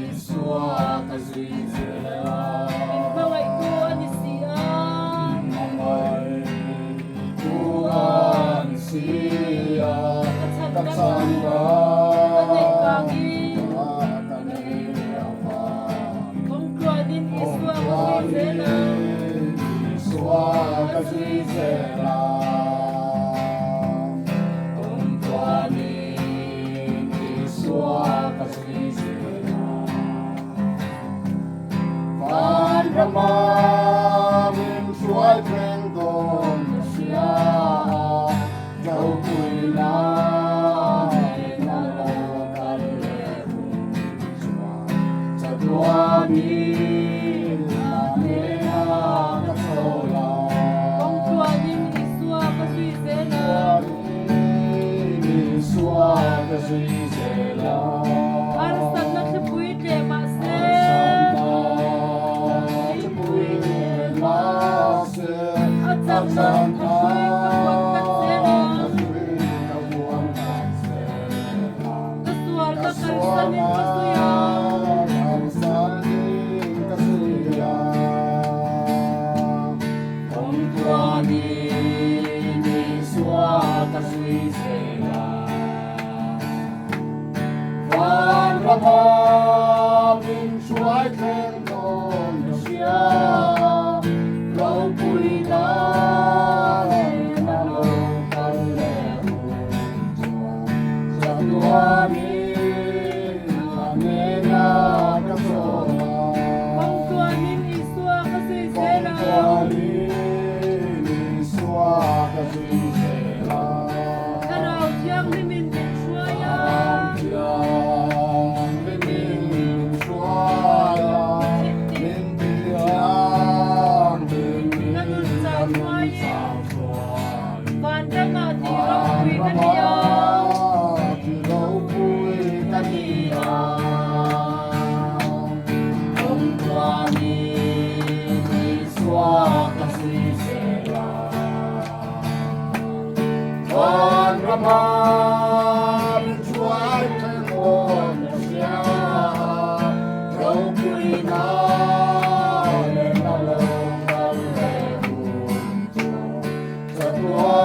Isua kasi sila Mga ikuan ni siya Mamay Tuhan siya Katsanda Kanay kagi Kanay apa Kung kuan din iswa kasi sila Isua kasi sila Ramaming suay trendong siya Jauh kuila Sa tuwanin namin ang kasola Kung kuan din iswa kasi sila Iswa kasi sila Arastan na siya pwede masin At saksan ako'y kabuang katsela Kasuwal ka karisanin kasuya Kung tuwanin iswa kaswisela Van ramaming suay trendong siya Ramam suai tengon siya Rau puina lenalong kalehun Sa tuwa